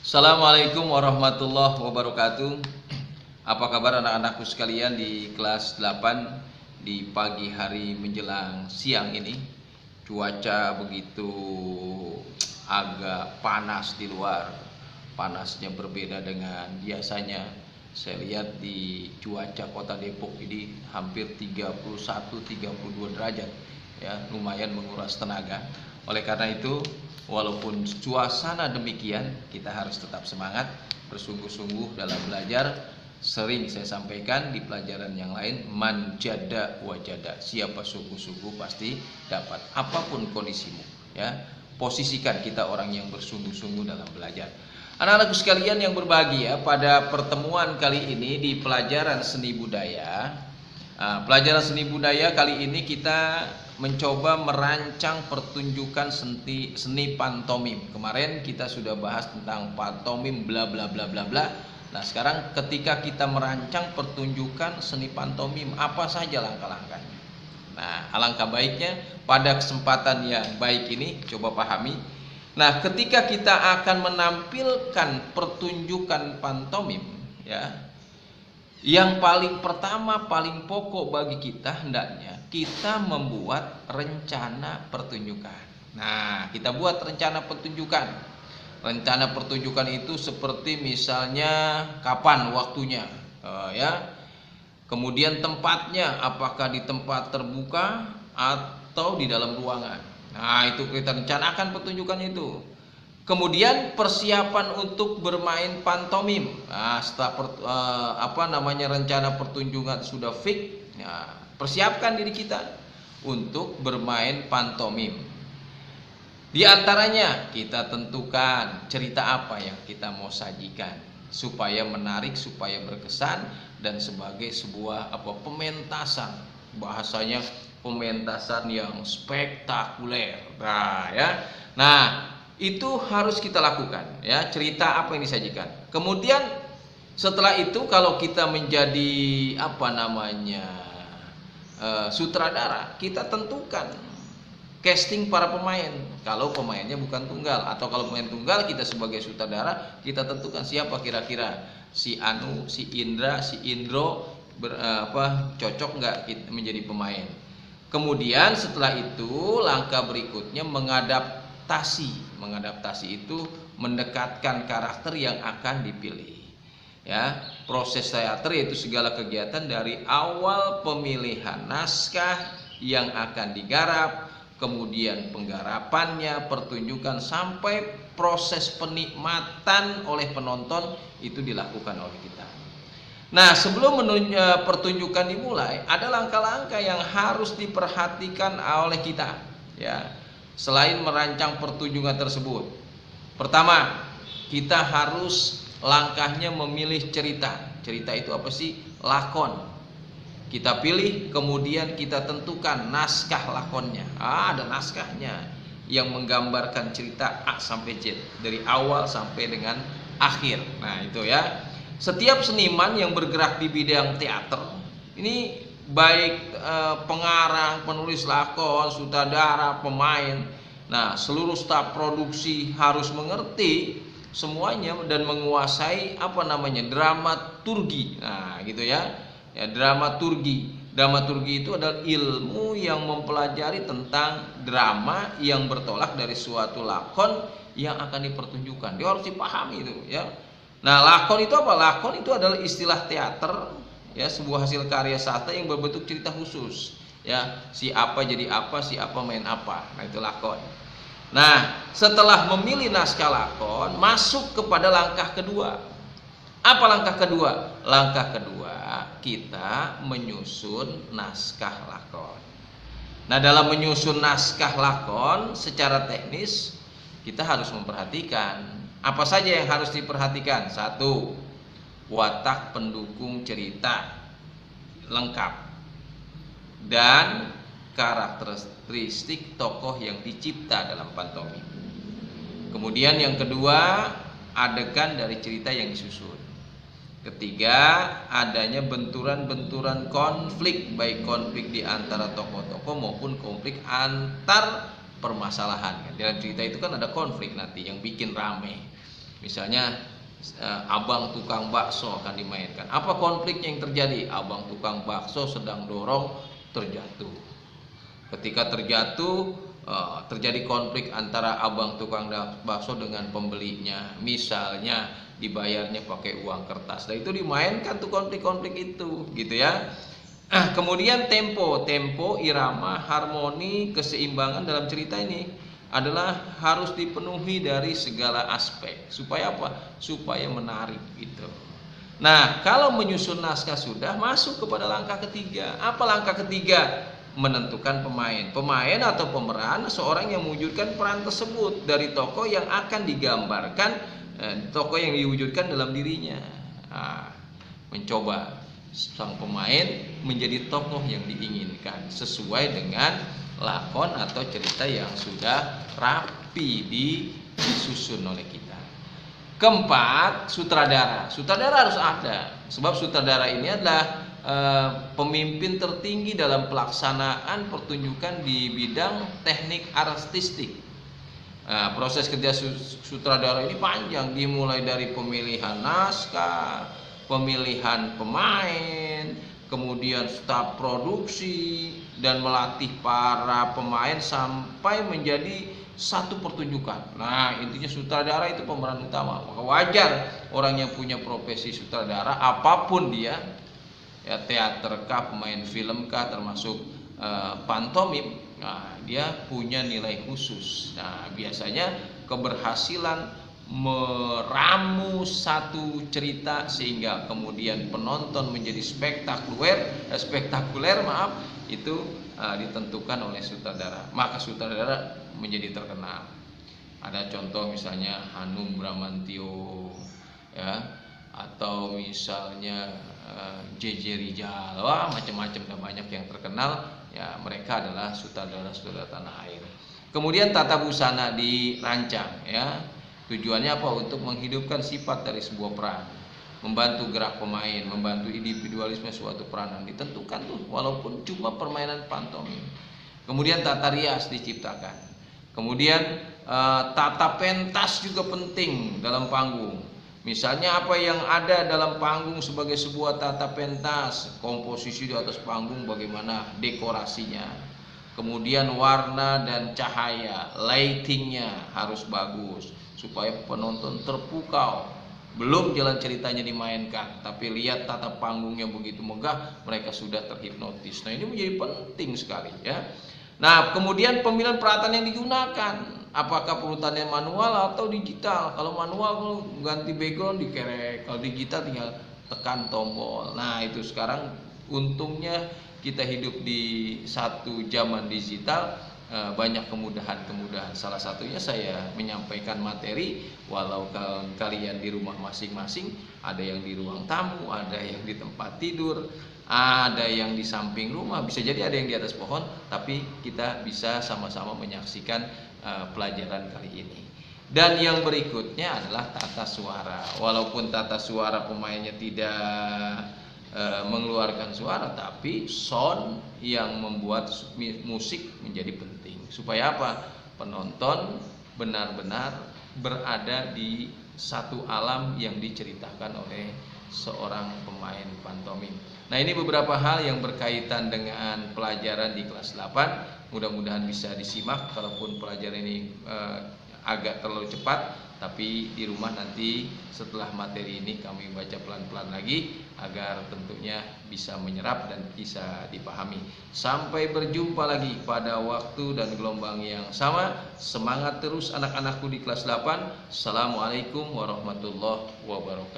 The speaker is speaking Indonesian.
Assalamualaikum warahmatullahi wabarakatuh. Apa kabar anak-anakku sekalian di kelas 8 di pagi hari menjelang siang ini? Cuaca begitu agak panas di luar. Panasnya berbeda dengan biasanya. Saya lihat di cuaca kota Depok ini hampir 31-32 derajat. Ya, lumayan menguras tenaga. Oleh karena itu, walaupun suasana demikian, kita harus tetap semangat, bersungguh-sungguh dalam belajar. Sering saya sampaikan di pelajaran yang lain, man jada wajada, siapa sungguh-sungguh pasti dapat, apapun kondisimu. Ya, posisikan kita orang yang bersungguh-sungguh dalam belajar. Anak-anakku sekalian yang berbahagia, pada pertemuan kali ini di pelajaran seni budaya. Pelajaran seni budaya kali ini kita mencoba merancang pertunjukan seni pantomim. Kemarin kita sudah bahas tentang pantomim bla bla bla bla bla. Nah, sekarang ketika kita merancang pertunjukan seni pantomim, apa saja langkah-langkahnya? Nah, alangkah baiknya pada kesempatan yang baik ini coba pahami. Nah, ketika kita akan menampilkan pertunjukan pantomim, ya, yang paling pertama, paling pokok bagi kita hendaknya kita membuat rencana pertunjukan. Nah, kita buat rencana pertunjukan. Rencana pertunjukan itu seperti misalnya kapan waktunya, ya. Kemudian tempatnya, apakah di tempat terbuka atau di dalam ruangan. Nah, itu kita rencanakan pertunjukan itu. Kemudian persiapan untuk bermain pantomim. Nah, setelah rencana pertunjukan sudah fix, ya, persiapkan diri kita untuk bermain pantomim. Di antaranya kita tentukan cerita apa yang kita mau sajikan supaya menarik, supaya berkesan, dan sebagai sebuah pementasan. Bahasanya pementasan yang spektakuler. Nah, ya. Nah, itu harus kita lakukan, ya, cerita apa yang disajikan. Kemudian setelah itu kalau kita menjadi sutradara, kita tentukan casting para pemain. Kalau pemainnya bukan tunggal, atau kalau pemain tunggal, kita sebagai sutradara kita tentukan siapa kira-kira si Anu, si Indra, si Indro cocok nggak menjadi pemain. Kemudian setelah itu langkah berikutnya mengadaptasi itu mendekatkan karakter yang akan dipilih. Ya, proses teater yaitu segala kegiatan dari awal pemilihan naskah yang akan digarap, kemudian penggarapannya, pertunjukan, sampai proses penikmatan oleh penonton itu dilakukan oleh kita. Nah, sebelum pertunjukan dimulai, ada langkah-langkah yang harus diperhatikan oleh kita, ya. Selain merancang pertunjukan tersebut, pertama, kita harus langkahnya memilih cerita. Cerita itu apa sih? Lakon. Kita pilih, kemudian kita tentukan naskah lakonnya. Ada naskahnya yang menggambarkan cerita A sampai Z, dari awal sampai dengan akhir. Nah, itu ya. Setiap seniman yang bergerak di bidang teater ini, baik pengarang, penulis lakon, sutradara, pemain, nah, seluruh staf produksi harus mengerti semuanya dan menguasai dramaturgi. Nah, gitu ya. Ya, dramaturgi itu adalah ilmu yang mempelajari tentang drama yang bertolak dari suatu lakon yang akan dipertunjukkan. Dia harus dipahami itu, ya. Nah, lakon itu apa? Lakon itu adalah istilah teater, ya, sebuah hasil karya sastra yang berbentuk cerita khusus, ya. Si apa jadi apa, si apa main apa. Nah, itu lakon. Nah, setelah memilih naskah lakon, masuk kepada langkah kedua. Apa langkah kedua? Langkah kedua, kita menyusun naskah lakon. Nah, dalam menyusun naskah lakon secara teknis, kita harus memperhatikan apa saja yang harus diperhatikan. Satu, watak pendukung cerita lengkap dan karakteristik tokoh yang dicipta dalam pantomim. Kemudian yang kedua, adegan dari cerita yang disusun. Ketiga, adanya benturan-benturan konflik, baik konflik di antara tokoh-tokoh maupun konflik antar permasalahan. Dalam cerita itu kan ada konflik nanti yang bikin rame. Misalnya abang tukang bakso akan dimainkan. Apa konfliknya yang terjadi? Abang tukang bakso sedang dorong, terjatuh. Ketika terjatuh, terjadi konflik antara abang tukang bakso dengan pembelinya. Misalnya dibayarnya pakai uang kertas. Nah, itu dimainkan tuh konflik-konflik itu, gitu ya. Kemudian tempo, irama, harmoni, keseimbangan dalam cerita ini adalah harus dipenuhi dari segala aspek. Supaya apa? Supaya menarik gitu. Nah, kalau menyusun naskah sudah, masuk kepada langkah ketiga. Apa langkah ketiga? Menentukan pemain. Pemain atau pemeran seorang yang mewujudkan peran tersebut dari tokoh yang akan digambarkan, tokoh yang diwujudkan dalam dirinya. Nah, mencoba sang pemain menjadi tokoh yang diinginkan sesuai dengan lakon atau cerita yang sudah rapi disusun oleh kita. Keempat, sutradara. Sutradara harus ada, sebab sutradara ini adalah pemimpin tertinggi dalam pelaksanaan pertunjukan di bidang teknik artistik. Proses kerja sutradara ini panjang, dimulai dari pemilihan naskah, pemilihan pemain, kemudian staf produksi, dan melatih para pemain sampai menjadi satu pertunjukan. Nah, intinya sutradara itu pemeran utama. Maka wajar orang yang punya profesi sutradara, apapun dia, ya teater kah, pemain film kah, termasuk pantomim, nah, dia punya nilai khusus. Nah, biasanya keberhasilan meramu satu cerita sehingga kemudian penonton menjadi spektakuler, itu ditentukan oleh sutradara. Maka sutradara menjadi terkenal. Ada contoh misalnya Hanung Bramantyo, ya, atau misalnya JJ Rizal, macam-macam dan banyak yang terkenal. Ya, mereka adalah sutradara tanah air. Kemudian tata busana dirancang, ya. Tujuannya apa? Untuk menghidupkan sifat dari sebuah peran, membantu gerak pemain, membantu individualisme suatu peranan ditentukan tuh, walaupun cuma permainan pantomim. Kemudian tata rias diciptakan. Kemudian tata pentas juga penting dalam panggung. Misalnya apa yang ada dalam panggung sebagai sebuah tata pentas, komposisi di atas panggung bagaimana dekorasinya, kemudian warna dan cahaya, lightingnya harus bagus supaya penonton terpukau. Belum jalan ceritanya dimainkan, tapi lihat tata panggungnya begitu megah, mereka sudah terhipnotis. Nah, ini menjadi penting sekali, ya. Nah, kemudian pemilihan peralatan yang digunakan, apakah perutannya manual atau digital? Kalau manual ganti background dikerek, kalau digital tinggal tekan tombol. Nah, itu sekarang untungnya kita hidup di satu zaman digital, banyak kemudahan. Salah satunya saya menyampaikan materi walau kalian di rumah masing-masing, ada yang di ruang tamu, ada yang di tempat tidur, ada yang di samping rumah, bisa jadi ada yang di atas pohon, tapi kita bisa sama-sama menyaksikan pelajaran kali ini. Dan yang berikutnya adalah tata suara. Walaupun tata suara pemainnya tidak mengeluarkan suara, tapi sound yang membuat musik menjadi penting. Supaya apa? Penonton benar-benar berada di satu alam yang diceritakan oleh seorang pemain pantomim. Nah, ini beberapa hal yang berkaitan dengan pelajaran di kelas 8. Mudah-mudahan bisa disimak, kalaupun pelajaran ini agak terlalu cepat, tapi di rumah nanti setelah materi ini kami baca pelan-pelan lagi agar tentunya bisa menyerap dan bisa dipahami. Sampai berjumpa lagi pada waktu dan gelombang yang sama. Semangat terus anak-anakku di kelas 8. Assalamualaikum warahmatullahi wabarakatuh.